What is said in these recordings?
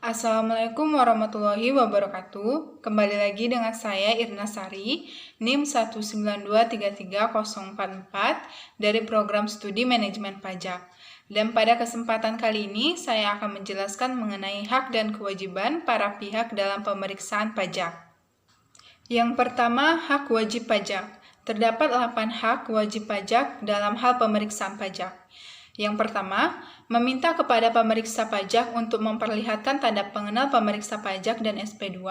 Assalamualaikum warahmatullahi wabarakatuh. Kembali lagi dengan saya Irna Sari, NIM 1923304 dari Program Studi Manajemen Pajak. Dan pada kesempatan kali ini, saya akan menjelaskan mengenai hak dan kewajiban para pihak dalam pemeriksaan pajak. Yang pertama, hak wajib pajak. Terdapat 8 hak wajib pajak dalam hal pemeriksaan pajak. Yang pertama, meminta kepada pemeriksa pajak untuk memperlihatkan tanda pengenal pemeriksa pajak dan SP2.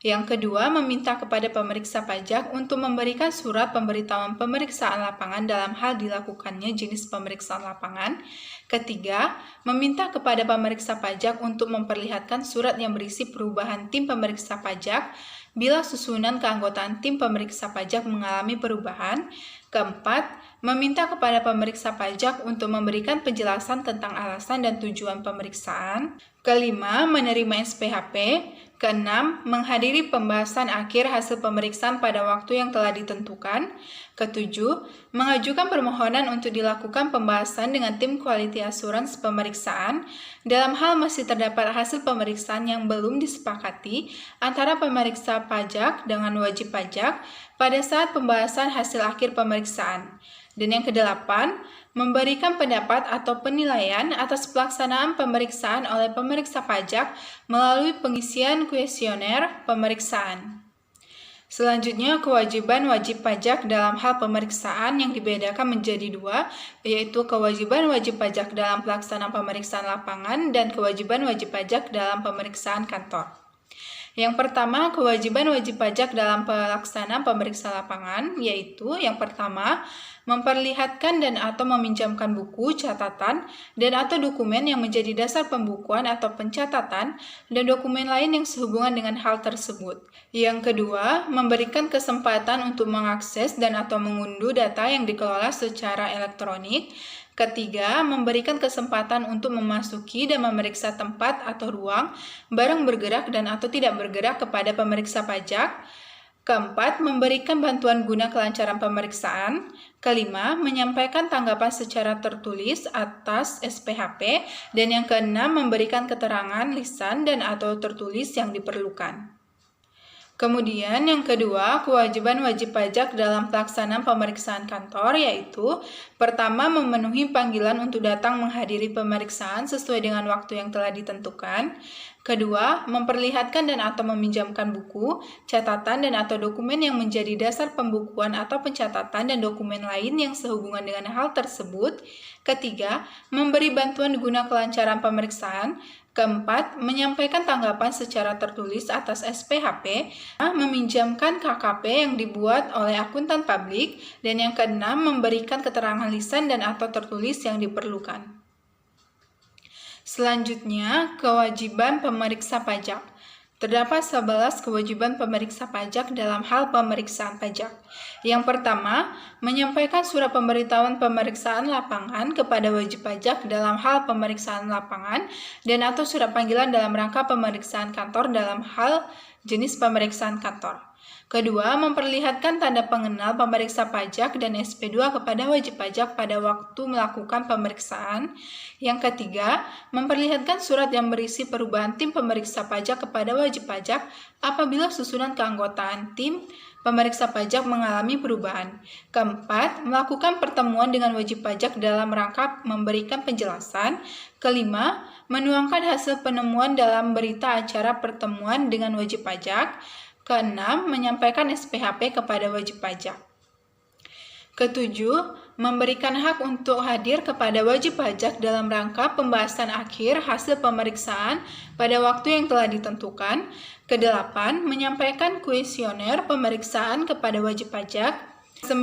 Yang kedua, meminta kepada pemeriksa pajak untuk memberikan surat pemberitahuan pemeriksaan lapangan dalam hal dilakukannya jenis pemeriksaan lapangan. Ketiga, meminta kepada pemeriksa pajak untuk memperlihatkan surat yang berisi perubahan tim pemeriksa pajak bila susunan keanggotaan tim pemeriksa pajak mengalami perubahan. Keempat, meminta kepada pemeriksa pajak untuk memberikan penjelasan tentang alasan dan tujuan pemeriksaan. Kelima, menerima SPHP. Keenam, menghadiri pembahasan akhir hasil pemeriksaan pada waktu yang telah ditentukan. Ketujuh, mengajukan permohonan untuk dilakukan pembahasan dengan tim quality assurance pemeriksaan dalam hal masih terdapat hasil pemeriksaan yang belum disepakati antara pemeriksa pajak dengan wajib pajak pada saat pembahasan hasil akhir pemeriksaan. Dan yang kedelapan, memberikan pendapat atau penilaian atas pelaksanaan pemeriksaan oleh pemeriksa pajak melalui pengisian kuesioner pemeriksaan. Selanjutnya, kewajiban wajib pajak dalam hal pemeriksaan yang dibedakan menjadi dua, yaitu kewajiban wajib pajak dalam pelaksanaan pemeriksaan lapangan dan kewajiban wajib pajak dalam pemeriksaan kantor. Yang pertama, kewajiban wajib pajak dalam pelaksanaan pemeriksaan lapangan, yaitu yang pertama, memperlihatkan dan atau meminjamkan buku, catatan, dan atau dokumen yang menjadi dasar pembukuan atau pencatatan, dan dokumen lain yang sehubungan dengan hal tersebut. Yang kedua, memberikan kesempatan untuk mengakses dan atau mengunduh data yang dikelola secara elektronik. Ketiga, memberikan kesempatan untuk memasuki dan memeriksa tempat atau ruang, barang bergerak dan atau tidak bergerak kepada pemeriksa pajak. Keempat, memberikan bantuan guna kelancaran pemeriksaan. Kelima, menyampaikan tanggapan secara tertulis atas SPHP. Dan yang keenam, memberikan keterangan lisan dan atau tertulis yang diperlukan. Kemudian yang kedua, kewajiban wajib pajak dalam pelaksanaan pemeriksaan kantor, yaitu pertama, memenuhi panggilan untuk datang menghadiri pemeriksaan sesuai dengan waktu yang telah ditentukan. Kedua, memperlihatkan dan atau meminjamkan buku, catatan dan atau dokumen yang menjadi dasar pembukuan atau pencatatan dan dokumen lain yang sehubungan dengan hal tersebut. Ketiga, memberi bantuan guna kelancaran pemeriksaan. Keempat, menyampaikan tanggapan secara tertulis atas SPHP, meminjamkan KKP yang dibuat oleh akuntan publik, dan yang keenam, memberikan keterangan lisan dan atau tertulis yang diperlukan. Selanjutnya, kewajiban pemeriksa pajak. Terdapat 11 kewajiban pemeriksa pajak dalam hal pemeriksaan pajak. Yang pertama, menyampaikan surat pemberitahuan pemeriksaan lapangan kepada wajib pajak dalam hal pemeriksaan lapangan dan atau surat panggilan dalam rangka pemeriksaan kantor dalam hal jenis pemeriksaan kantor. Kedua, memperlihatkan tanda pengenal pemeriksa pajak dan SP2 kepada wajib pajak pada waktu melakukan pemeriksaan. Yang ketiga, memperlihatkan surat yang berisi perubahan tim pemeriksa pajak kepada wajib pajak apabila susunan keanggotaan tim pemeriksa pajak mengalami perubahan. Keempat, melakukan pertemuan dengan wajib pajak dalam rangka memberikan penjelasan. Kelima, menuangkan hasil penemuan dalam berita acara pertemuan dengan wajib pajak. Keenam, menyampaikan SPHP kepada wajib pajak. Ketujuh, memberikan hak untuk hadir kepada wajib pajak dalam rangka pembahasan akhir hasil pemeriksaan pada waktu yang telah ditentukan. Kedelapan, menyampaikan kuesioner pemeriksaan kepada wajib pajak. 9.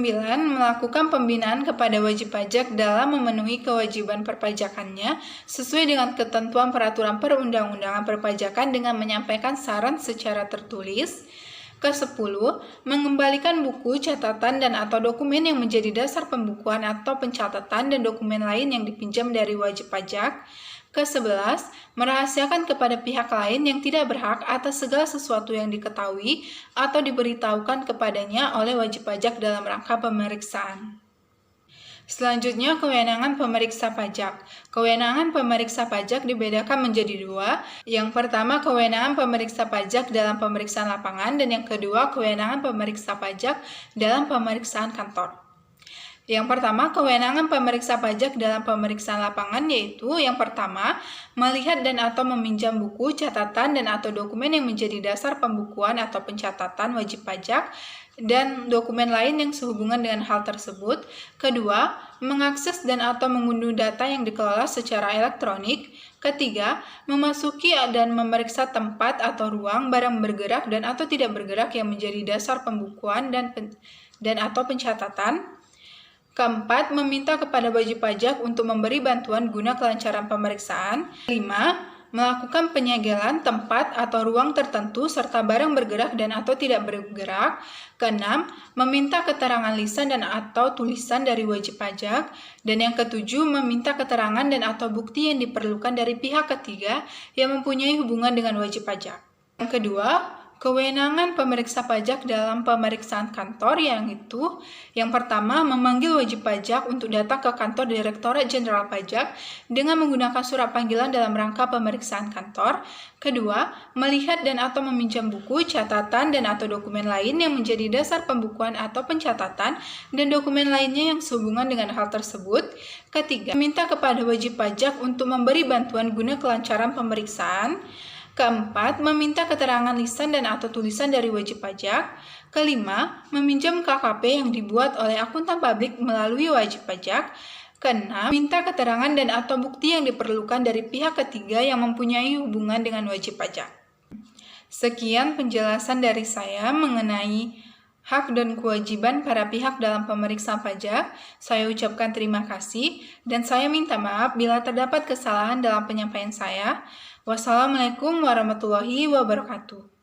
Melakukan pembinaan kepada wajib pajak dalam memenuhi kewajiban perpajakannya sesuai dengan ketentuan peraturan perundang-undangan perpajakan dengan menyampaikan saran secara tertulis. Ke-10, mengembalikan buku, catatan, dan atau dokumen yang menjadi dasar pembukuan atau pencatatan dan dokumen lain yang dipinjam dari wajib pajak. Ke-11, merahasiakan kepada pihak lain yang tidak berhak atas segala sesuatu yang diketahui atau diberitahukan kepadanya oleh wajib pajak dalam rangka pemeriksaan. Selanjutnya, kewenangan pemeriksa pajak. Kewenangan pemeriksa pajak dibedakan menjadi dua. Yang pertama, kewenangan pemeriksa pajak dalam pemeriksaan lapangan, dan yang kedua, kewenangan pemeriksa pajak dalam pemeriksaan kantor. Yang pertama, kewenangan pemeriksa pajak dalam pemeriksaan lapangan yaitu yang pertama, melihat dan atau meminjam buku, catatan, dan atau dokumen yang menjadi dasar pembukuan atau pencatatan wajib pajak dan dokumen lain yang sehubungan dengan hal tersebut. Kedua, mengakses dan atau mengunduh data yang dikelola secara elektronik. Ketiga, memasuki dan memeriksa tempat atau ruang barang bergerak dan atau tidak bergerak yang menjadi dasar pembukuan dan atau pencatatan. Keempat, meminta kepada wajib pajak untuk memberi bantuan guna kelancaran pemeriksaan. 5. Melakukan penyegelan tempat atau ruang tertentu serta barang bergerak dan atau tidak bergerak. Keenam, meminta keterangan lisan dan atau tulisan dari wajib pajak. Dan yang ketujuh, meminta keterangan dan atau bukti yang diperlukan dari pihak ketiga yang mempunyai hubungan dengan wajib pajak. Yang kedua, kewenangan pemeriksa pajak dalam pemeriksaan kantor yaitu yang pertama, memanggil wajib pajak untuk datang ke kantor Direktorat Jenderal Pajak dengan menggunakan surat panggilan dalam rangka pemeriksaan kantor. Kedua, melihat dan atau meminjam buku, catatan, dan atau dokumen lain yang menjadi dasar pembukuan atau pencatatan dan dokumen lainnya yang sehubungan dengan hal tersebut. Ketiga, meminta kepada wajib pajak untuk memberi bantuan guna kelancaran pemeriksaan. Keempat, meminta keterangan lisan dan atau tulisan dari wajib pajak. Kelima, meminjam KKP yang dibuat oleh akuntan publik melalui wajib pajak. Keenam, minta keterangan dan atau bukti yang diperlukan dari pihak ketiga yang mempunyai hubungan dengan wajib pajak. Sekian penjelasan dari saya mengenai hak dan kewajiban para pihak dalam pemeriksaan pajak. Saya ucapkan terima kasih dan saya minta maaf bila terdapat kesalahan dalam penyampaian saya. Wassalamualaikum warahmatullahi wabarakatuh.